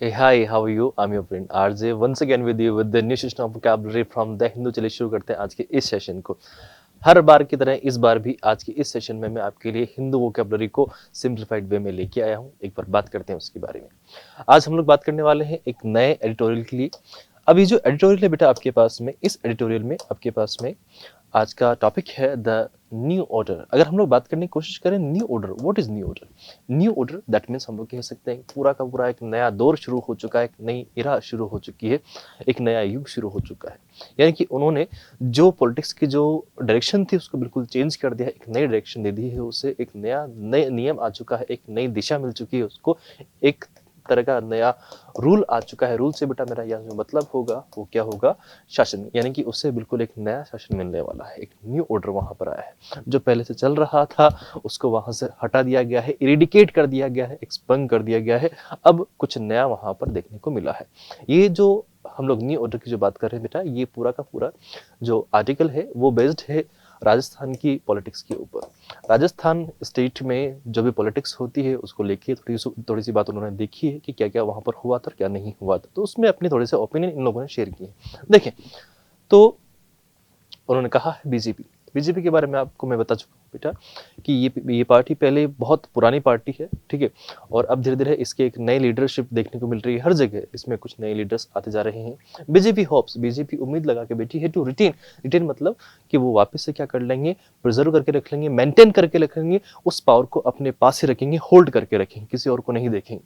Hey, hi, how are you? I'm your friend RJ once again with you with the new session of vocabulary from the Hindu। चलिए शुरू करते हैं आज के इस session को। हर बार की तरह इस बार भी आज के इस सेशन में मैं आपके लिए हिंदू वोकैबुलरी को सिंप्लीफाइड वे में लेके आया हूँ। एक बार बात करते हैं उसके बारे में। आज हम लोग बात करने वाले हैं एक नए एडिटोरियल के लिए। अभी जो एडिटोरियल है बेटा आपके पास में, इस एडिटोरियल में आपके पास में आज का टॉपिक है द न्यू ऑर्डर। अगर हम लोग बात करने की कोशिश करें new order, what is new order? New order that means हम लोग कह सकते हैं पूरा का पूरा एक नया दौर शुरू हो चुका है, एक नई इरा शुरू हो चुकी है, एक नया युग शुरू हो चुका है। यानी कि उन्होंने जो पॉलिटिक्स की जो डायरेक्शन थी उसको बिल्कुल चेंज कर दिया है, एक नई डायरेक्शन दे दी है उसे, एक नए नियम आ चुका है, एक नई दिशा मिल चुकी है उसको, एक तरह का नया रूल आ चुका है। रूल से बेटा मेरा यहाँ जो मतलब होगा वो क्या होगा? शासन। यानी कि उससे बिल्कुल एक नया शासन मिलने वाला है, एक न्यू ऑर्डर वहां पर आया है। जो पहले से चल रहा था उसको वहां से हटा दिया गया है, इरेडिकेट कर दिया गया है, एक्सपंग कर दिया गया है। अब कुछ नया वहां पर देखने को मिला है। ये जो हम लोग न्यू ऑर्डर की जो बात कर रहे हैं बेटा, ये पूरा का पूरा जो आर्टिकल है वो बेस्ड है राजस्थान की पॉलिटिक्स के ऊपर। राजस्थान स्टेट में जो भी पॉलिटिक्स होती है उसको लेके थोड़ी सी बात उन्होंने देखी है कि क्या क्या वहां पर हुआ था, क्या नहीं हुआ था, तो उसमें अपने थोड़े से ओपिनियन इन लोगों ने शेयर किए। देखें तो उन्होंने कहा है बीजेपी। बीजेपी के बारे में आपको मैं बता चुका हूँ बेटा कि ये पार्टी पहले बहुत पुरानी पार्टी है, ठीक है, और अब धीरे धीरे इसके एक नई लीडरशिप देखने को मिल रही है। हर जगह इसमें कुछ नए लीडर्स आते जा रहे हैं। बीजेपी होप्स, बीजेपी उम्मीद लगा के बैठी है टू रिटेन। रिटेन मतलब कि वो वापस से क्या कर लेंगे, प्रिजर्व करके रख लेंगे, मेंटेन करके रखेंगे, उस पावर को अपने पास ही रखेंगे, होल्ड करके रखेंगे, किसी और को नहीं देखेंगे।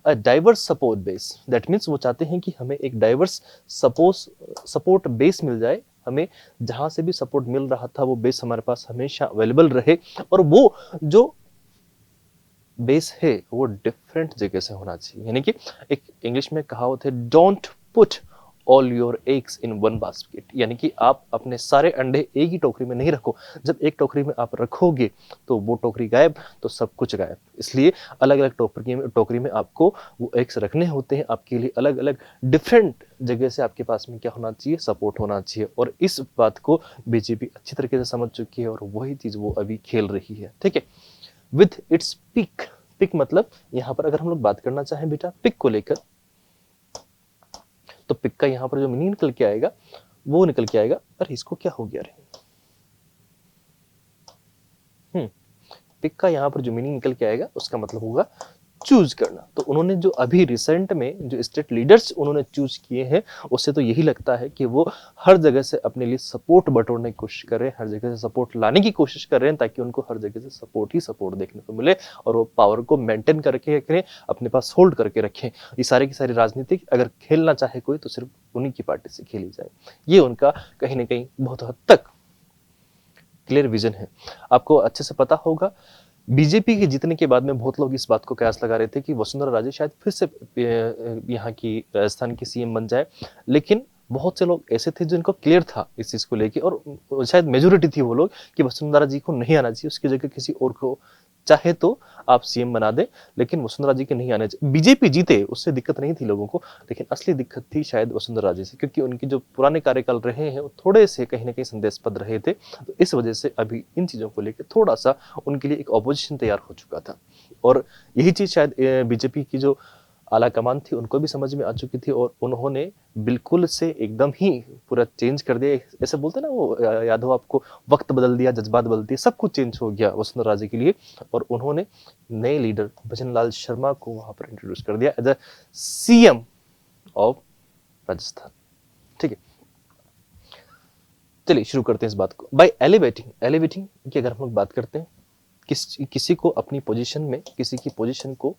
A diverse support base, that means वो चाहते हैं कि हमें एक डाइवर्स सपोर्ट बेस मिल जाए, हमें जहां से भी सपोर्ट मिल रहा था वो बेस हमारे पास हमेशा अवेलेबल रहे, और वो जो बेस है वो डिफरेंट जगह से होना चाहिए। यानी कि एक इंग्लिश में कहावत है, don't put all your eggs in one basket. यानी कि आप अपने सारे अंडे एक ही टोकरी में नहीं रखो। जब एक टोकरी में आप रखोगे तो वो टोकरी गायब तो सब कुछ गायब। इसलिए अलग अलग टोकरी में आपको वो एग्स रखने होते हैं। आपके लिए अलग अलग डिफरेंट जगह से आपके पास में क्या होना चाहिए, सपोर्ट होना चाहिए। और इस बात को बीजेपी अच्छी तरीके से समझ चुकी है और वही चीज वो अभी खेल रही है, ठीक है। विथ इट्स पिक, पिक मतलब यहाँ पर अगर हम लोग बात करना चाहें बेटा पिक को लेकर, तो पिक का यहाँ पर जो मीनिंग निकल के आएगा वो निकल के आएगा, अरे इसको क्या हो गया रे, पिक का यहाँ पर जो मीनिंग निकल के आएगा उसका मतलब होगा चूज करना। तो उन्होंने जो अभी रिसेंट में जो स्टेट लीडर्स उन्होंने चूज किए हैं, उससे तो यही लगता है कि वो हर जगह से अपने लिए सपोर्ट बटोरने की कोशिश कर रहे हैं, हर जगह से सपोर्ट लाने की कोशिश कर रहे हैं, ताकि उनको हर जगह से सपोर्ट ही सपोर्ट देखने को मिले और वो पावर को मेंटेन करके रखें, अपने पास होल्ड करके रखें। ये सारे की सारी राजनीति अगर खेलना चाहे कोई तो सिर्फ उन्हीं की पार्टी से खेली जाए। ये उनका कहीं ना कहीं बहुत हद तक क्लियर विजन है। आपको अच्छे से पता होगा बीजेपी के जीतने के बाद में बहुत लोग इस बात को कयास लगा रहे थे कि वसुंधरा राजे शायद फिर से यहाँ की राजस्थान की सीएम बन जाए, लेकिन बहुत से लोग ऐसे थे जिनको क्लियर था इस चीज को लेके, और शायद मेजोरिटी थी वो लोग कि वसुंधरा जी को नहीं आना चाहिए, उसकी जगह किसी और को चाहे तो आप सीएम बना दे, लेकिन वसुंधरा जी के नहीं आने चाहिए। बीजेपी जीते उससे दिक्कत नहीं थी लोगों को, लेकिन असली दिक्कत थी शायद वसुंधरा जी से, क्योंकि उनके जो पुराने कार्यकाल रहे हैं वो थोड़े से कहीं ना कहीं संदेशपद रहे थे। तो इस वजह से अभी इन चीजों को लेकर थोड़ा सा उनके लिए एक ऑपोजिशन तैयार हो चुका था, और यही चीज शायद बीजेपी की जो आला कमान थी उनको भी समझ में आ चुकी थी, और उन्होंने बिल्कुल से एकदम ही पूरा चेंज कर दिया। ऐसे बोलते ना वो, याद हो आपको, वक्त बदल दिया, जज्बात बदल दिए, सब कुछ चेंज हो गया वसुंधरा राजे के लिए, और उन्होंने नए लीडर भजन लाल शर्मा को वहां पर इंट्रोड्यूस कर दिया as a CM of Rajasthan, ठीक है। चलिए शुरू करते हैं इस बात को। बाय एलिवेटिंग, एलिवेटिंग की अगर हम लोग बात करते हैं, किसी को अपनी पोजीशन में, किसी की पोजीशन को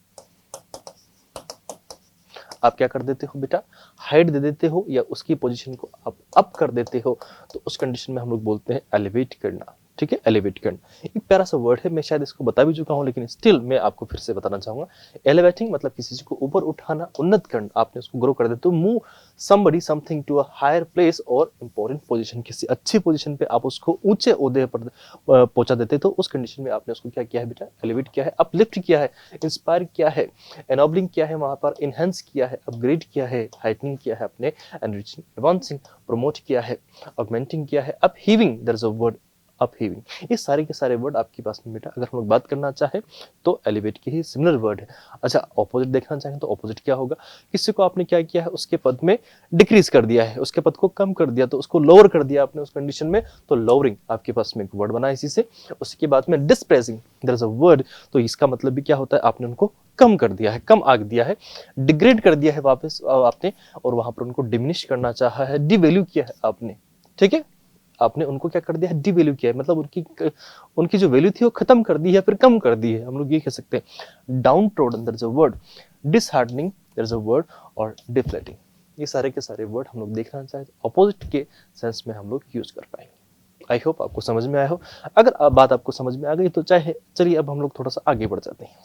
आप क्या कर देते हो बेटा, हाइट दे देते हो, या उसकी पोजीशन को आप अप कर देते हो, तो उस कंडीशन में हम लोग बोलते हैं एलिवेट करना, ठीक है। एलिवेट करना एक प्यारा सा वर्ड है, मैं शायद इसको बता भी चुका हूं, लेकिन स्टिल मैं आपको फिर से बताना चाहूंगा। एलिवेटिंग मतलब किसी चीज को ऊपर उठाना, उन्नत करना, आपने उसको ग्रो कर देते हो, move somebody something to a higher place और इंपॉर्टेंट पोजीशन, किसी अच्छी पोजीशन पे आप उसको ऊंचे ओहदे पर पहुंचा देते, तो उस कंडीशन में आपने उसको क्या किया है बेटा, एलिवेट किया है, अपलिफ्ट किया है, इंस्पायर किया है, एनोबलिंग किया है, वहां पर इनहेंस किया है, अपग्रेड किया है, हाइटनिंग किया है, अपने एनरिचिंग, एडवांसिंग, प्रमोट किया है, ऑगमेंटिंग किया है, अपहीविंग, देयर इज अ वर्ड अपहीविंग, ये सारे के सारे वर्ड आपके पास में बेटा अगर हम लोग बात करना चाहें तो एलिवेट के ही सिमिलर वर्ड है। अच्छा, ऑपोजिट देखना चाहें तो ऑपोजिट क्या होगा, किसी को आपने क्या किया है, उसके पद में डिक्रीज कर दिया है, उसके पद को कम कर दिया, तो उसको लोअर कर दिया आपने उस कंडीशन में, तो लोअरिंग आपके पास में एक वर्ड बना इसी से। उसके बाद में dispersing, there is a word, तो इसका मतलब भी क्या होता है, आपने उनको कम कर दिया है, कम आंक दिया है, डिग्रेड कर दिया है वापस आपने, और वहां पर उनको डिमिनिश करना चाहा है, डिवैल्यू किया है आपने, ठीक है, आपने उनको क्या कर दिया है, डिवैल्यू किया है, मतलब उनकी जो वैल्यू थी वो खत्म कर दी है, फिर कम कर दी है, हम लोग ये कह सकते हैं। Downtrodden, there is a word, disheartening, there is a word, और डिफ्लेटिंग, ये सारे के सारे वर्ड हम लोग देखना चाहें अपोजिट के सेंस में हम लोग यूज कर पाएंगे। आई होप आपको समझ में आया हो। अगर बात आपको समझ में आ गई तो चाहे चलिए अब हम लोग थोड़ा सा आगे बढ़ जाते हैं।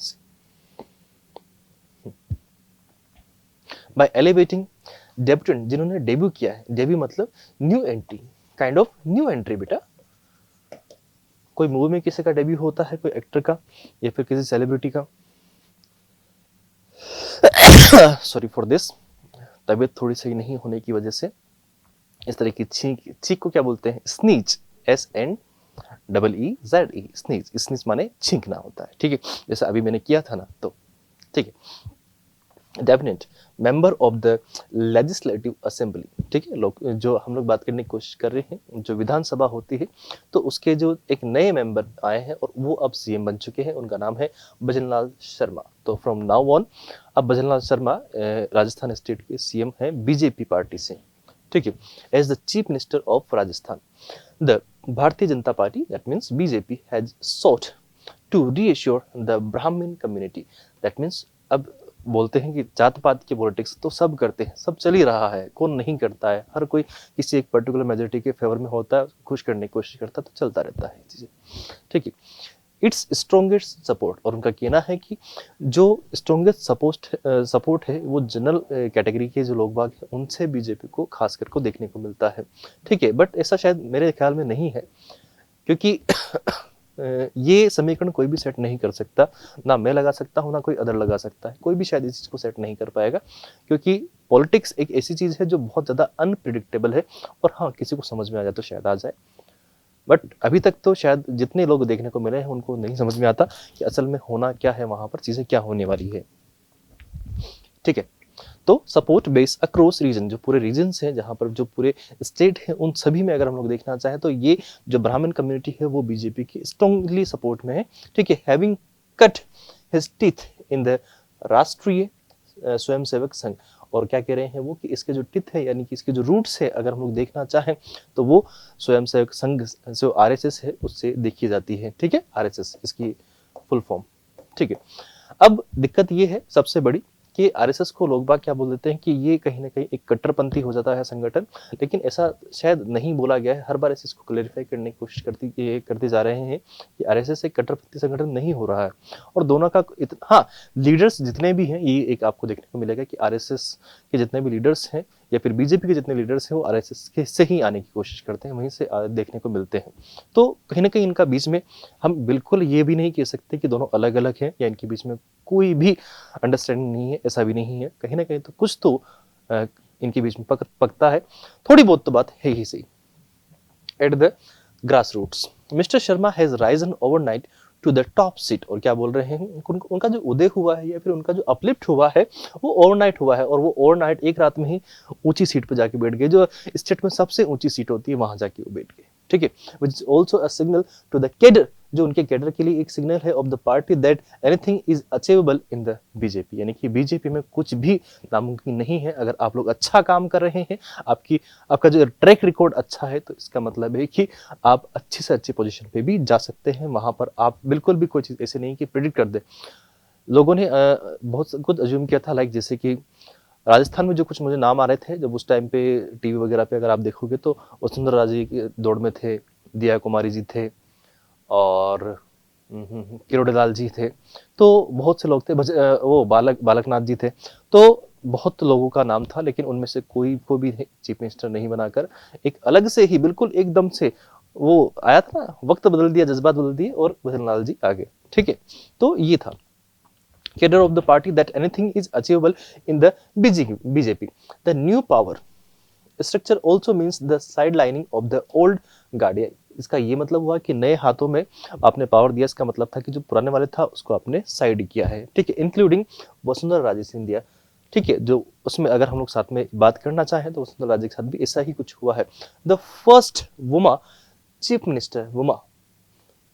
बाय एलिवेटिंग, डेब्यूटेंट, जिन्होंने डेब्यू किया है, डेब्यू मतलब new entry, kind of new entry बेटा। कोई मूवी में किसी का डेब्यू होता है, कोई एक्टर का या फिर किसी सेलिब्रिटी का। सॉरी फॉर दिस, तबीयत थोड़ी सही नहीं होने की वजह से इस तरह की छींक को क्या बोलते हैं, स्नीज, SNEEZE, स्नीज, स्नीज माने छींकना होता है, ठीक है, जैसे अभी मैंने किया था ना, तो ठीक है। Definite member of the legislative assembly, ठीक है, लोग जो हम लोग बात करने की कोशिश कर रहे हैं, जो विधानसभा होती है, तो उसके जो एक नए मेंबर आए हैं और वो अब सीएम बन चुके हैं, उनका नाम है भजनलाल शर्मा। तो फ्रॉम नाउ ऑन अब भजनलाल शर्मा राजस्थान स्टेट के सीएम हैं बीजेपी पार्टी से, ठीक है, as the chief minister of Rajasthan. The Bharatiya Janata party, that means BJP, has sought to reassure the Brahmin community, that means अब बोलते हैं कि जात पात की पॉलिटिक्स तो सब करते हैं, सब चल ही रहा है, कौन नहीं करता है, हर कोई किसी एक पर्टिकुलर मेजोरिटी के फेवर में होता है, खुश करने की कोशिश करता है, तो चलता रहता है चीजें, ठीक है। इट्स स्ट्रॉन्गेस्ट सपोर्ट, और उनका कहना है कि जो स्ट्रॉन्गेस्ट सपोर्ट है वो जनरल कैटेगरी के जो लोग बाग हैं उनसे बीजेपी को खास करके देखने को मिलता है, ठीक है। बट ऐसा शायद मेरे ख्याल में नहीं है, क्योंकि ये समीकरण कोई भी सेट नहीं कर सकता, ना मैं लगा सकता हूँ ना कोई अदर लगा सकता है, कोई भी शायद इस चीज को सेट नहीं कर पाएगा, क्योंकि पॉलिटिक्स एक ऐसी चीज है जो बहुत ज्यादा अनप्रिडिक्टेबल है, और हाँ किसी को समझ में आ जाए तो शायद आ जाए, बट अभी तक तो शायद जितने लोग देखने को मिले हैं उनको नहीं समझ में आता कि असल में होना क्या है, वहां पर चीजें क्या होने वाली है, ठीक है। तो सपोर्ट बेस अक्रॉस रीजन, जो पूरे रीजन्स हैं, जहां पर जो पूरे स्टेट हैं, उन सभी में अगर हम लोग देखना चाहें तो ये जो ब्राह्मण कम्युनिटी है वो बीजेपी की स्ट्रांगली सपोर्ट में है, ठीक है। Having cut his teeth in the राष्ट्रीय स्वयंसेवक संघ, और क्या कह रहे हैं वो कि इसके जो टिथ है, यानी कि इसके जो रूट्स है, अगर हम लोग देखना चाहें तो वो स्वयंसेवक संघ जो आरएसएस है उससे देखी जाती है, ठीक है, आरएसएस इसकी फुल फॉर्म, ठीक है। अब दिक्कत ये है सबसे बड़ी कि आरएसएस को लोग बाग क्या बोल देते हैं कि ये कहीं ना कहीं एक कट्टरपंथी हो जाता है संगठन, लेकिन ऐसा शायद नहीं बोला गया है। हर बार ऐसे इसको क्लैरिफाई करने की कोशिश करते जा रहे हैं कि आरएसएस एक कट्टरपंथी संगठन नहीं हो रहा है, और दोनों का हाँ लीडर्स जितने भी हैं, ये एक आपको देखने को मिलेगा कि आरएसएस के जितने भी लीडर्स हैं या फिर बीजेपी के जितने लीडर्स हैं वो आरएसएस के से ही आने की कोशिश करते हैं, वहीं से देखने को मिलते हैं। तो कहीं ना कहीं इनका बीच में हम बिल्कुल ये भी नहीं कह सकते कि दोनों अलग अलग हैं या इनके बीच में कोई भी अंडरस्टैंडिंग नहीं है, ऐसा भी नहीं है, कहीं ना कहीं तो कुछ तो इनके बीच में पकता है, थोड़ी बहुत तो बात है ही सही। At the grass roots mister Sharma has risen overnight to the top seat, और क्या बोल रहे हैं, उनका जो उदय हुआ है या फिर उनका जो अपलिफ्ट हुआ है वो ओवरनाइट हुआ है, और वो ओवरनाइट एक रात में ही ऊंची सीट पर जाके बैठ गए, जो स्टेट में सबसे ऊंची सीट होती है वहां जाके वो बैठ गए, ठीक है। Which is also a signal to the cadre, जो उनके कैडर के लिए एक सिग्नल है of the party that anything is achievable in the BJP, यानी कि बीजेपी में कुछ भी नामुमकिन नहीं है। अगर आप लोग अच्छा काम कर रहे हैं, आपका जो ट्रैक रिकॉर्ड अच्छा है, तो इसका मतलब है कि आप अच्छी से अच्छी पोजीशन पे भी जा सकते हैं, वहां पर आप बिल्कुल भी कोई चीज ऐसे नहीं कि प्रेडिक्ट कर दे। लोगों ने बहुत कुछ अज्यूम किया था, लाइक जैसे कि राजस्थान में जो कुछ मुझे नाम आ रहे थे जब उस टाइम पे टीवी वगैरह पे अगर आप देखोगे तो वसुंधरा राजे की दौड़ में थे, दिया कुमारी जी थे, और किरोड़ीलाल जी थे, तो बहुत से लोग थे, वो बालकनाथ जी थे, तो बहुत लोगों का नाम था, लेकिन उनमें से कोई को भी चीफ मिनिस्टर नहीं बनाकर एक अलग से ही बिल्कुल एकदम से वो आया था ना, वक्त बदल दिया, जज्बात बदल दिए और भजनलाल जी आ गए, ठीक है। तो ये था cadre of the party that anything is achievable in the BJP. The new power structure also means the sidelining of the old guard. इसका ये मतलब हुआ कि नए हाथों में आपने पावर दिया, इसका मतलब था कि जो पुराने वाले था उसको आपने साइड किया है, ठीक है, इंक्लूडिंग वसुंधरा राजे सिंधिया, ठीक है, जो उसमें अगर हम लोग साथ में बात करना चाहें तो वसुंधरा राजे के साथ भी ऐसा ही कुछ हुआ है। The first woman chief minister, Uma,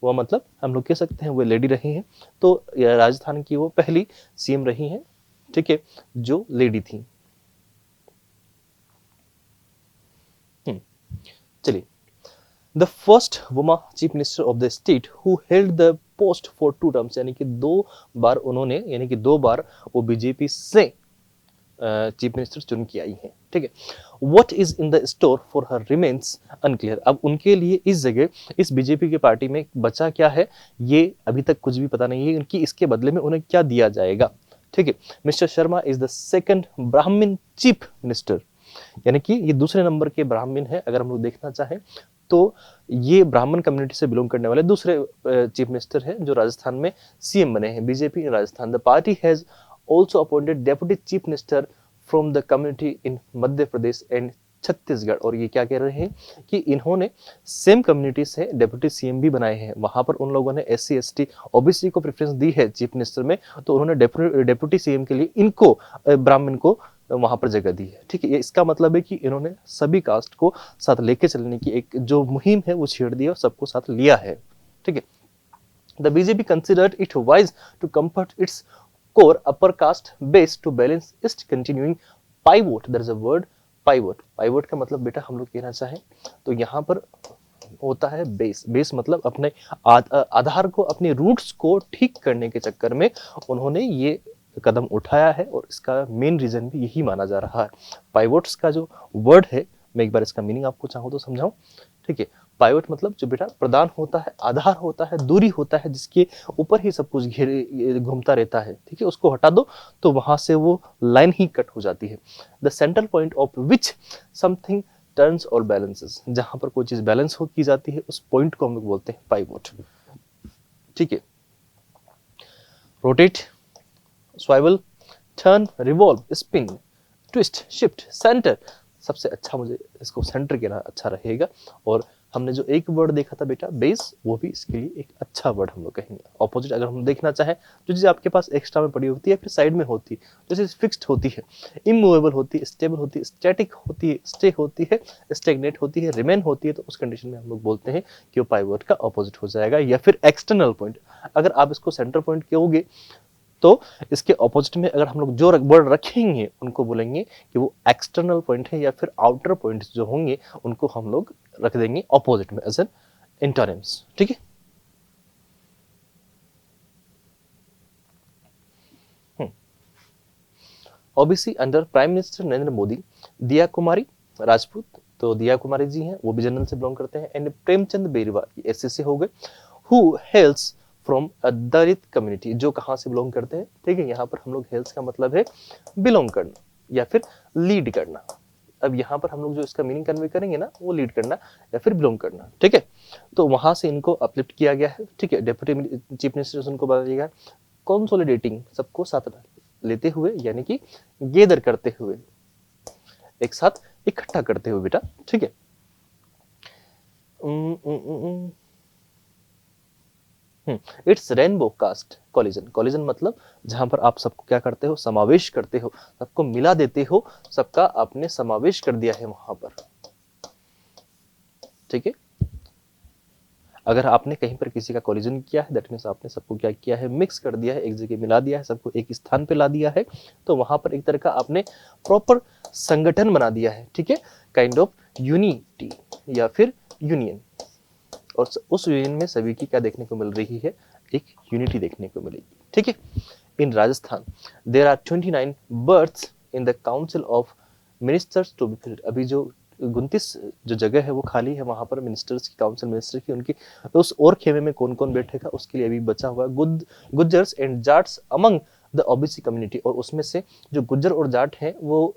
वो मतलब हम लोग कह सकते हैं वो लेडी रही हैं, तो राजस्थान की वो पहली सीएम रही हैं, ठीक है, जो लेडी थी। चलिए, the first woman chief minister of the state who held the post for 2 terms, यानी कि 2 बार उन्होंने, यानी कि 2 बार वो बीजेपी से चीफ मिनिस्टर चुन के आई हैं, ठीक है। What is in the store for her remains unclear, अब उनके लिए इस जगह इस बीजेपी की पार्टी में बचा क्या है ये अभी तक कुछ भी पता नहीं है, उनकी इसके बदले में उन्हें क्या दिया जाएगा, ठीक है। Mister Sharma is the second ब्राह्मण चीफ मिनिस्टर, यानी कि ये दूसरे नंबर के ब्राह्मण है, अगर हम लोग देखना चाहें तो ये ब्राह्मण कम्युनिटी से बिलोंग करने वाले दूसरे चीफ मिनिस्टर हैं जो राजस्थान में सीएम बने हैं, BJP in Rajasthan. The party has also appointed deputy chief minister from the community in Madhya Pradesh and Chhattisgarh, और ये क्या कह रहे हैं कि इन्होंने सेम कम्युनिटी से डेप्यूटी सीएम भी बनाए हैं, वहां पर उन लोगों ने एससी एसटी ओबीसी को प्रेफरेंस दी है चीफ मिनिस्टर में, तो उन्होंने डेप्यूटी सीएम के लिए इनको ब्राह्मण को वहां पर जगह दी है, ठीक है। ये इसका मतलब है कि इन्होंने सभी कास्ट को साथ लेके चलने की एक जो मुहिम है वो छेड़ दी और सबको साथ लिया है, ठीक है। The BJP considered it wise to comfort its core upper caste base to balance its continuing pivot, there is a word pivot का मतलब बेटा हम लोग कहना चाहें तो यहाँ पर होता है बेस मतलब अपने आधार को, अपने रूट्स को ठीक करने के चक्कर में उन्होंने ये कदम उठाया है, और इसका मेन रीजन भी यही माना जा रहा है। पाइवोट्स का जो वर्ड है, मैं एक बार इसका मीनिंग आपको चाहूँ तो समझाऊं, ठीक है। पाइवट मतलब जो बेटा प्रदान होता है, आधार होता है, दूरी होता है, जिसके ऊपर ही सब कुछ घेरे घूमता रहता है, ठीक है, उसको हटा दो तो वहां से वो लाइन ही कट हो जाती है। The central point of which something turns और बैलेंसेस, जहां पर कोई चीज बैलेंस हो की जाती है उस पॉइंट को हम लोग बोलते हैं पाइवोट, ठीक है। Rotate, swivel, turn, revolve, spin, twist, shift, centre, सबसे अच्छा मुझे इसको सेंटर कहना अच्छा रहेगा, और हमने जो एक वर्ड देखा था बेटा बेस, वो भी इसके लिए एक अच्छा वर्ड हम लोग कहेंगे। ऑपोजिट अगर हम देखना चाहें, जो चीज आपके पास एक्स्ट्रा में पड़ी होती है फिर साइड में होती है, जैसे फिक्स्ड होती है, इमूवेबल होती है, स्टेबल होती है, स्टैटिक होती है, स्टे होती है, स्टेगनेट होती है, रिमेन होती है, तो उस कंडीशन में हम लोग बोलते हैं कि वो पाइवोट का ऑपोजिट हो जाएगा, या फिर एक्सटर्नल पॉइंट। अगर आप इसको सेंटर पॉइंट कहोगे तो इसके ऑपोजिट में अगर हम लोग जो वर्ड रखेंगे उनको बोलेंगे कि वो एक्सटर्नल पॉइंट है, या फिर आउटर पॉइंट्स जो होंगे उनको हम लोग रख देंगे ऑपोजिट में एज एन इंटरम्स, ठीक है। OBC under prime minister Narendra Modi, दिया कुमारी राजपूत, तो दिया कुमारी जी हैं वो भी जनरल से बिलोंग करते हैं, एंड प्रेमचंद बेरवा एससी से हो गए, who हेल्स from a Dalit community, जो कहां से बिलोंग करते हैं, ठीक है। यहाँ पर हम लोग हेल्स का मतलब है बिलोंग करना या फिर लीड करना। अब यहाँ पर हम लोग जो इसका मीनिंग कन्वे करेंगे ना, वो लीड करना या फिर बिलोंग करना, ठीक है। तो वहां से इनको अपलिफ्ट किया गया है, ठीक है। डेप्यूटी चीफ मिनिस्टर उनको बनाया गया, कंसोलिडेटिंग, सबको साथ लेते हुए, यानी कि गैदर करते हुए, एक साथ इकट्ठा करते हुए बेटा, ठीक है। It's rainbow caste collision, collision मतलब जहां पर आप सबको क्या करते हो, समावेश करते हो, सबको मिला देते हो, सबका आपने समावेश कर दिया है वहां पर, ठीक है। अगर आपने कहीं पर किसी का कॉलिजन किया है, दैट मीन्स आपने सबको क्या किया है, मिक्स कर दिया है, एक जगह मिला दिया है, सबको एक स्थान पे ला दिया है, तो वहां पर एक तरह का आपने प्रॉपर संगठन बना दिया है, ठीक है, काइंड ऑफ यूनिटी या फिर यूनियन, और उस यूनियन में सभी की क्या देखने को मिल रही है, एक यूनिटी देखने को मिलेगी, ठीक है। In Rajasthan there are 29 berths in the council of ministers to be filled, अभी जो 29 जो जगह है वो खाली है वहां पर मिनिस्टर्स की, काउंसिल मिनिस्टर की, उनकी उस और खेमे में कौन कौन बैठेगा उसके लिए अभी बचा हुआ Gujjars and Jats among the OBC community, और उसमें से जो गुज्जर और जाट हैं वो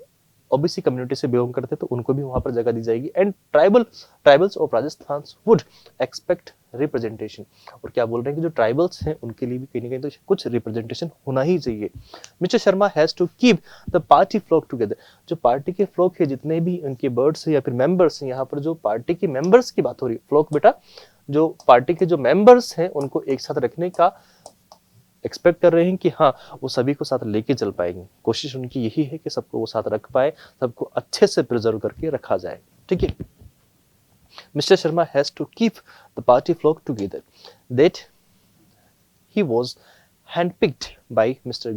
ओबीसी कम्युनिटी से बिलोंग करते हैं, तो उनको भी वहां पर जगह दी जाएगी। And tribals of Rajasthan would expect representation. और क्या बोल रहे हैं कि जो ट्राइबल्स हैं उनके लिए भी कहीं ना कहीं तो कुछ रिप्रेजेंटेशन होना ही चाहिए। Mister Sharma has to keep the party flock together. जो पार्टी के फ्लोक है, जितने भी उनके बर्ड्स हैं या फिर मेंबर्स हैं, यहाँ पर जो पार्टी के मेंबर्स की बात हो रही है, फ्लोक बेटा जो पार्टी के जो मेंबर्स हैं उनको एक साथ रखने का एक्सपेक्ट कर रहे हैं कि हाँ वो सभी को साथ लेके चल पाएंगे। कोशिश उनकी यही है कि सबको वो साथ रख पाए, सबको अच्छे से प्रिजर्व करके रखा जाए। ठीक है, mister Sharma has to keep the party flock together, that he was handpicked by Mr.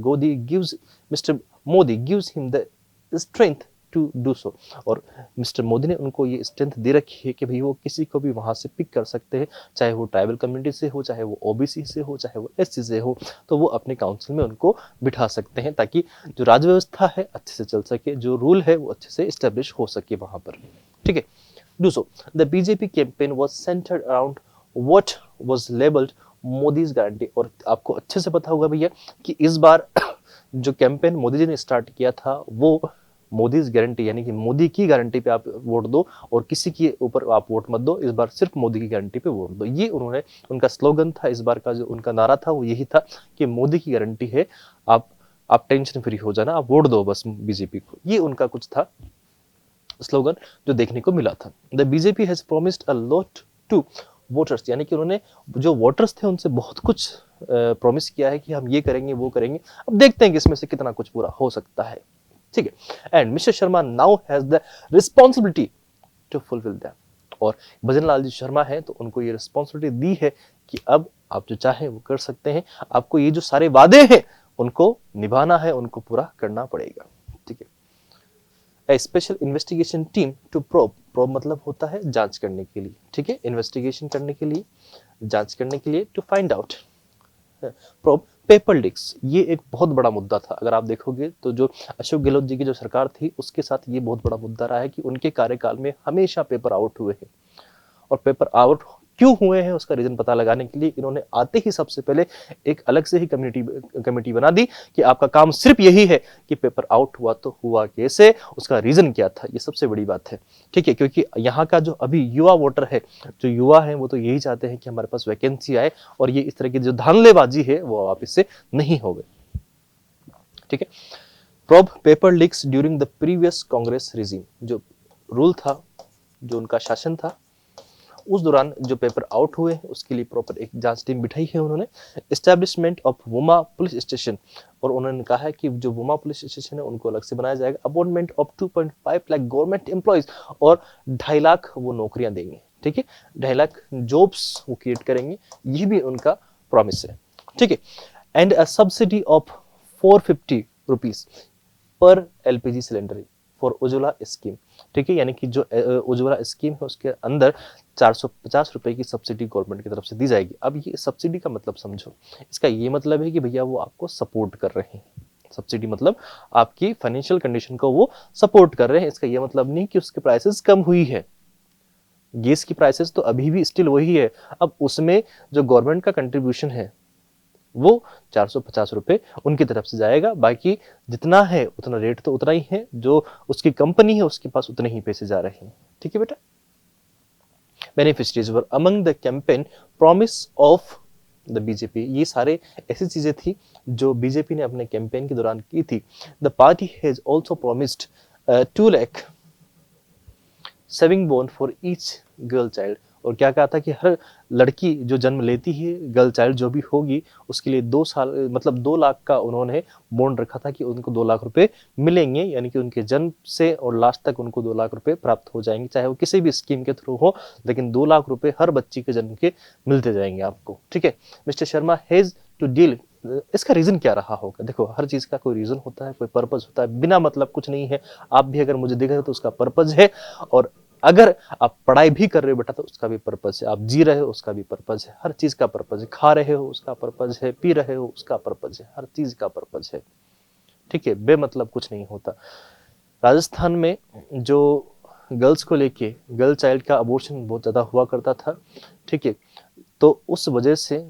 Modi gives him the strength to do so। और मिस्टर मोदी ने उनको ये स्ट्रेंथ दे रखी है कि भाई वो किसी को भी वहां से पिक कर सकते हैं, चाहे वो ट्राइबल कम्युनिटी से हो, चाहे वो ओबीसी से हो, चाहे वो एससी से हो, तो वो अपने काउंसिल में उनको बिठा सकते हैं ताकि जो राज्य व्यवस्था है अच्छे से चल सके, जो रूल है वो अच्छे से इस्टेब्लिश हो सके वहां पर। ठीक है, do so. The BJP campaign was centred around what was labelled Modi's guarantee. और आपको अच्छे से पता होगा भैया कि इस बार जो कैंपेन मोदी जी ने स्टार्ट किया था वो मोदीज गारंटी, यानी कि मोदी की गारंटी पे आप वोट दो और किसी के ऊपर आप वोट मत दो, इस बार सिर्फ मोदी की गारंटी पे वोट दो। ये उन्होंने, उनका स्लोगन था इस बार का, जो उनका नारा था वो यही था कि मोदी की गारंटी है, आप टेंशन फ्री हो जाना, आप वोट दो बस बीजेपी को। ये उनका कुछ था स्लोगन जो देखने को मिला था। The BJP has promised a lot to voters, यानी कि उन्होंने जो वोटर्स थे उनसे बहुत कुछ प्रॉमिस किया है कि हम ये करेंगे वो करेंगे। अब देखते हैं कि इसमें से कितना कुछ पूरा हो सकता है। ठीक है, and mister Sharma now has the responsibility to fulfil them. और भजन लाल जी शर्मा है तो उनको ये रिस्पॉन्सिबिलिटी दी है कि अब आप जो चाहे वो कर सकते हैं, आपको ये जो सारे वादे हैं उनको निभाना है, उनको पूरा करना पड़ेगा। ठीक है, a special investigation team to probe मतलब होता है जांच करने के लिए। ठीक है, इन्वेस्टिगेशन करने के लिए, जांच करने के लिए, to find out probe paper leaks. ये एक बहुत बड़ा मुद्दा था। अगर आप देखोगे तो जो अशोक गहलोत जी की जो सरकार थी उसके साथ ये बहुत बड़ा मुद्दा रहा है कि उनके कार्यकाल में हमेशा पेपर आउट हुए हैं। और पेपर आउट क्यों हुए हैं उसका रीजन पता लगाने के लिए इन्होंने आते ही सबसे पहले एक अलग से ही कमेटी बना दी कि आपका काम सिर्फ यही है कि पेपर आउट हुआ तो हुआ कैसे, उसका रीजन क्या था। ये सबसे बड़ी बात है। ठीक है, क्योंकि यहाँ का जो अभी युवा वोटर है, जो युवा है वो तो यही चाहते हैं कि हमारे पास वैकेंसी आए और ये इस तरह की जो धांधलेबाजी है वो वापिस से नहीं हो गई। ठीक है, probe paper leaks during the previous Congress regime. जो रूल था, जो उनका शासन था, उस दौरान जो पेपर आउट हुए उसके लिए प्रॉपर एक जांच टीम बिठाई है उन्होंने। Establishment of Uma police station, और उन्होंने कहा है कि जो वुमा पुलिस स्टेशन है उनको अलग से बनाया जाएगा। Appointment of 2.5 lakh government employees, और 2.5 लाख वो नौकरियां देंगे। ठीक है, 2.5 लाख जॉब्स वो क्रिएट करेंगे, ये भी उनका प्रॉमिस है। ठीक है, and a subsidy of 450 rupees per LPG cylinder for Ujjwala scheme. ठीक है, यानी कि जो उज्ज्वला स्कीम है उसके अंदर 450 रुपए की सब्सिडी गवर्नमेंट की तरफ से दी जाएगी। अब ये सब्सिडी का मतलब समझो, इसका ये मतलब है कि भैया वो आपको सपोर्ट कर रहे हैं। सब्सिडी मतलब आपकी फाइनेंशियल कंडीशन को वो सपोर्ट कर रहे हैं। इसका ये मतलब नहीं कि उसके प्राइसेस कम हुई है। गैस की प्राइसेस तो अभी भी स्टिल वही है। अब उसमें जो गवर्नमेंट का कंट्रीब्यूशन है वो 450 रुपए उनकी तरफ से जाएगा, बाकी जितना है उतना रेट तो उतना ही है, जो उसकी कंपनी है उसके पास उतने ही पैसे जा रहे हैं। ठीक है बेटा, beneficiaries were among the campaign promise of the BJP. ये सारे ऐसी चीजें थी जो बीजेपी ने अपने कैंपेन के दौरान की थी। The party has also promised 2 lakh saving bone for each girl child. और क्या कहा था कि हर लड़की जो जन्म लेती है, गर्ल चाइल्ड जो भी होगी, उसके लिए 2 साल मतलब 2 लाख का उन्होंने बॉन्ड रखा था कि उनको 2 लाख रुपए मिलेंगे, यानी कि उनके जन्म से और लास्ट तक उनको 2 लाख रुपए प्राप्त हो जाएंगे, चाहे वो किसी भी स्कीम के थ्रू हो, लेकिन 2 लाख रुपए हर बच्ची के जन्म के मिलते जाएंगे आपको। ठीक है, mister Sharma has to deal. इसका रीजन क्या रहा होगा? देखो, हर चीज का कोई रीजन होता है, कोई पर्पज होता है, बिना मतलब कुछ नहीं है। आप भी अगर मुझे देख रहे हो तो उसका पर्पज है, और अगर आप पढ़ाई भी कर रहे हो बेटा तो उसका भी पर्पज है, आप जी रहे हो उसका भी पर्पज है, हर चीज का पर्पज है, खा रहे हो उसका पर्पज है, पी रहे हो उसका पर्पज है, हर चीज का पर्पज है। ठीक है, बेमतलब कुछ नहीं होता। राजस्थान में जो गर्ल्स को लेके, गर्ल चाइल्ड का अबॉर्शन बहुत ज्यादा हुआ करता था। ठीक है, तो उस वजह से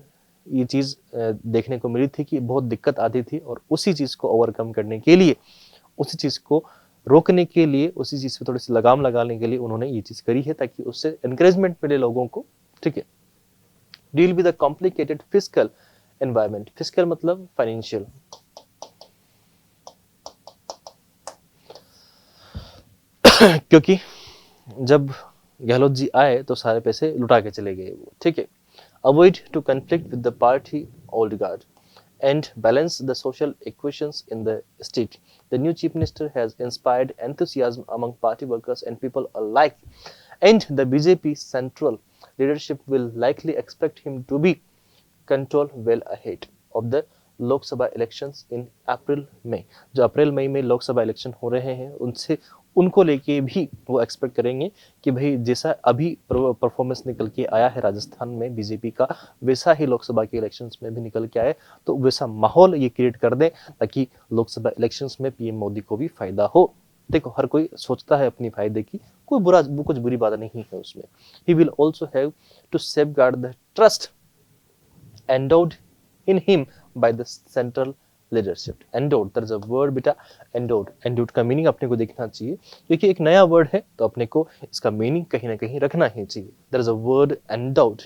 ये चीज देखने को मिली थी कि बहुत दिक्कत आती थी, और उसी चीज को ओवरकम करने के लिए, उसी चीज को रोकने के लिए, उसी चीज पे थोड़ी सी लगाम लगाने के लिए उन्होंने ये चीज करी है, ताकि उससे एनकरेजमेंट मिले लोगों को। ठीक है, deal with a complicated fiscal environment. Fiscal मतलब financial. क्योंकि जब गहलोत जी आए तो सारे पैसे लुटा के चले गए वो, ठीक है. Avoid to conflict with the party old guard and balance the social equations in the state. The new chief minister has inspired enthusiasm among party workers and people alike, and the BJP central leadership will likely expect him to be control well ahead of the Lok Sabha elections in April May. जो अप्रैल मई में Lok Sabha election हो रहे हैं उनसे उनको लेके भी वो एक्सपेक्ट करेंगे कि भाई जैसा अभी परफॉर्मेंस निकल के आया है राजस्थान में बीजेपी का, वैसा ही लोकसभा के इलेक्शंस में भी निकल के आए, तो वैसा माहौल ये क्रिएट कर दें ताकि लोकसभा इलेक्शंस में पीएम मोदी को भी फायदा हो. देखो हर कोई सोचता है अपनी फायदे की, कोई कुछ बुरी बात नहीं है उसमें. He will also have to safeguard the trust endowed in him by the central leadership. Endowed, there is a word बेटा endowed. Endowed का मीनिंग अपने को देखना चाहिए क्योंकि एक नया वर्ड है तो अपने को इसका मीनिंग कहीं ना कहीं रखना ही चाहिए. There is a word endowed.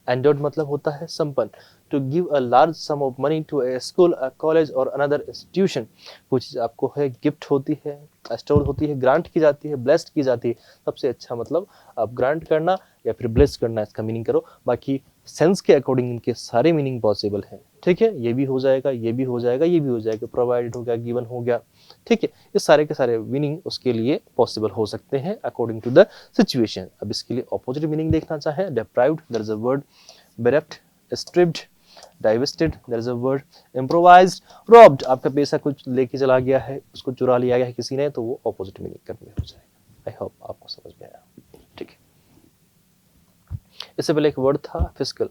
Endowed मतलब होता है संपन्न. To give a large sum of money to a school, a college or another institution. कुछ चीज आपको है गिफ्ट होती है, अस्टोर्ड होती है, ग्रांट की जाती है, ब्लेस्ड की जाती है. सबसे अच्छा मतलब आप ग्रांट करना या फिर ब्लेस करना, इसका मीनिंग करो. बाकी सेंस के अकॉर्डिंग इनके सारे मीनिंग पॉसिबल है, ठीक है. ये भी हो जाएगा, ये भी हो जाएगा, ये भी हो जाएगा. प्रोवाइडेड हो गया, गिवन हो गया, ठीक है. ये सारे के सारे मीनिंग उसके लिए पॉसिबल हो सकते हैं अकॉर्डिंग टू द सिचुएशन. अब इसके लिए ऑपोजिट मीनिंग देखना चाहें, deprived, there is a word bereft, stripped, divested, there is a word improvised, robbed. आपका पैसा कुछ लेके चला गया है, उसको चुरा लिया गया है किसी ने, तो वो ऑपोजिट मीनिंग करने हो जाएगा. आई होप आपको समझ में आया, ठीक है. इससे पहले एक वर्ड था फिस्कल.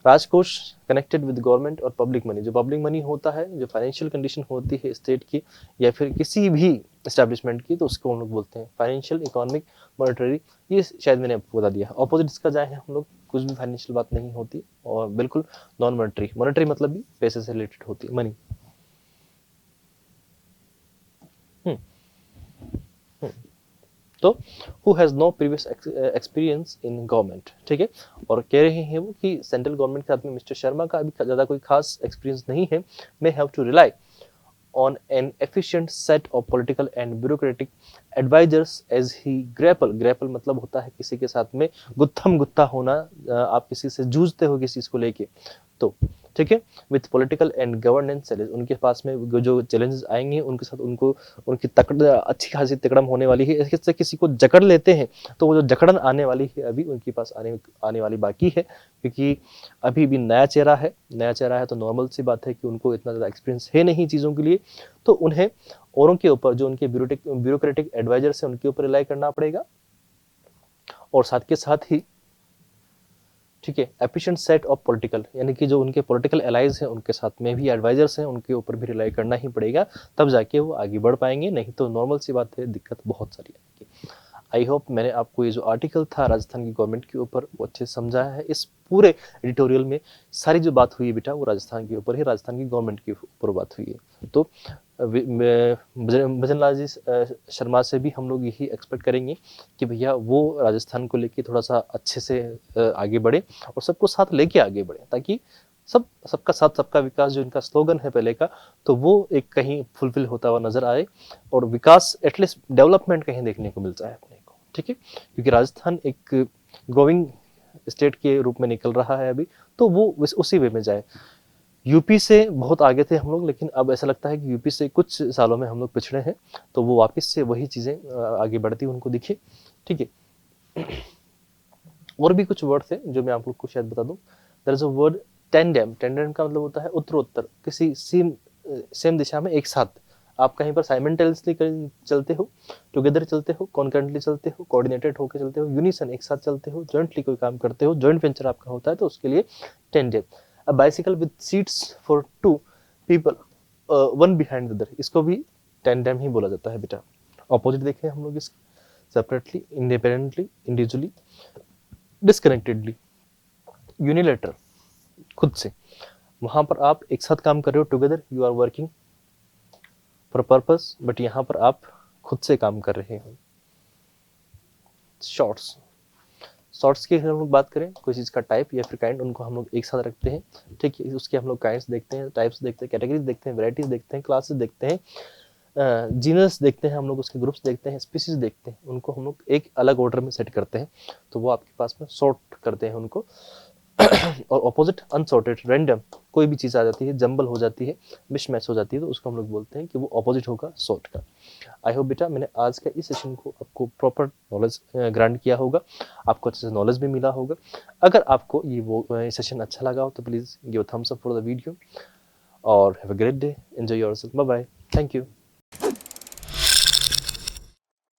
राजकोष कनेक्टेड विद गवर्नमेंट और पब्लिक मनी. जो पब्लिक मनी होता है, जो फाइनेंशियल कंडीशन होती है स्टेट की या फिर किसी भी एस्टेब्लिशमेंट की, तो उसको हम लोग बोलते हैं फाइनेंशियल, इकोनॉमिक, मॉनेटरी. ये शायद मैंने आपको बता दिया. ऑपोजिट इसका जाए हम लोग, कुछ भी फाइनेंशियल बात नहीं होती और बिल्कुल नॉन मॉनेटरी. मॉनेटरी मतलब भी पैसे से रिलेटेड होती है, मनी. तो who has no previous experience in government, ठीक है. और कह रहे हैं वो कि सेंट्रल गवर्नमेंट के साथ में मिस्टर शर्मा का अभी ज़्यादा कोई खास एक्सपीरियंस नहीं है. May have to rely on an efficient set of political and bureaucratic advisors as he grapple मतलब होता है किसी के साथ में गुत्थम गुत्ता होना, आप किसी से जूझते हो किसी चीज को लेके, तो ठीक है. With political and governance challenge, उनके पास में जो चैलेंजेस आएंगे उनके साथ उनको उनकी अच्छी खासी तकड़म होने वाली है. इससे किसी को जकड़ लेते हैं तो वो जो जकड़न आने वाली है अभी उनके पास आने वाली बाकी है, क्योंकि अभी भी नया चेहरा है तो नॉर्मल सी बात है कि उनको इतना ज़्यादा एक्सपीरियंस है नहीं चीज़ों के लिए, तो उन्हें औरों के ऊपर जो उनके ब्यूरोक्रेटिक एडवाइजर्स हैं उनके ऊपर रिलाई करना पड़ेगा. और साथ के साथ ही ठीक है एफिशिएंट सेट ऑफ पॉलिटिकल, यानी कि जो उनके पॉलिटिकल एलाइज हैं उनके साथ में भी एडवाइजर्स हैं उनके ऊपर भी रिलाई करना ही पड़ेगा, तब जाके वो आगे बढ़ पाएंगे. नहीं तो नॉर्मल सी बात है, दिक्कत बहुत सारी आएगी. आई होप मैंने आपको ये जो आर्टिकल था राजस्थान की गवर्नमेंट के ऊपर वो अच्छे से समझाया है. इस पूरे एडिटोरियल में सारी जो बात हुई है बेटा वो राजस्थान के ऊपर है, राजस्थान की गवर्नमेंट के ऊपर बात हुई है. तो भजनलाल जी शर्मा से भी हम लोग यही एक्सपेक्ट करेंगे कि भैया वो राजस्थान को लेके थोड़ा सा अच्छे से आगे बढ़े और सबको साथ लेके आगे बढ़े, ताकि सबका साथ सबका विकास जो इनका स्लोगन है पहले का, तो वो एक कहीं फुलफिल होता हुआ नजर आए और विकास एटलीस्ट डेवलपमेंट कहीं देखने को मिल जाए अपने को, ठीक है. क्योंकि राजस्थान एक ग्रोइंग स्टेट के रूप में निकल रहा है अभी, तो वो उसी वे में जाए. यूपी से बहुत आगे थे हम लोग, लेकिन अब ऐसा लगता है कि यूपी से कुछ सालों में हम लोग पिछड़े हैं, तो वो वापस से वही चीज़ें आगे बढ़ती उनको दिखे, ठीक है. और भी कुछ वर्ड थे जो मैं आप लोग को शायद बता दूं. There is a word tandem. Tandem का मतलब होता है उत्तरोत्तर, किसी सेम दिशा में एक साथ आप कहीं पर साइमल्टेनियसली चलते हो, टुगेदर चलते हो, कॉन्करेंटली चलते हो, कोऑर्डिनेटेड होकर चलते हो, यूनिसन एक साथ चलते हो, जॉइंटली कोई काम करते हो, जॉइंट वेंचर आपका होता है, तो उसके लिए tandem. A bicycle with seats for two people, one behind the other, इसको भी tandem ही बोला जाता है बेटा. ऑपोजिट देखें हम लोग इसके सेपरेटली, इंडिपेंडेंटली, इंडिविजुअली, डिस्कनेक्टेडली, यूनिलेटरल खुद से. वहां पर आप एक साथ काम कर रहे हो, together you are working for purpose, but यहाँ पर आप खुद से काम कर रहे हो. शॉर्ट्स सॉर्ट्स की अगर हम लोग बात करें, कोई चीज़ का टाइप या फिर काइंड, उनको हम लोग एक साथ रखते हैं, ठीक है। उसके हम लोग काइंड्स देखते हैं, टाइप्स देखते हैं, कैटेगरीज देखते हैं, वैराइटीज देखते हैं, क्लासेस देखते हैं, जीनस देखते हैं हम लोग, उसके ग्रुप्स देखते हैं, स्पीसीज देखते हैं, उनको हम लोग एक अलग ऑर्डर में सेट करते हैं, तो वो आपके पास में सॉर्ट करते हैं उनको। और ऑपोजिट अनसॉर्टेड, रैंडम कोई भी चीज़ आ जाती है, जंबल हो जाती है, मिसमैच हो जाती है, तो उसको हम लोग बोलते हैं कि वो ऑपोजिट होगा सॉर्ट का। आई होप बेटा मैंने आज का इस सेशन को आपको प्रॉपर नॉलेज ग्रांट किया होगा, आपको अच्छे से नॉलेज भी मिला होगा। अगर आपको ये वो सेशन अच्छा लगा हो तो please give thumbs up for the video और have a great day, enjoy yourself, bye bye, thank you.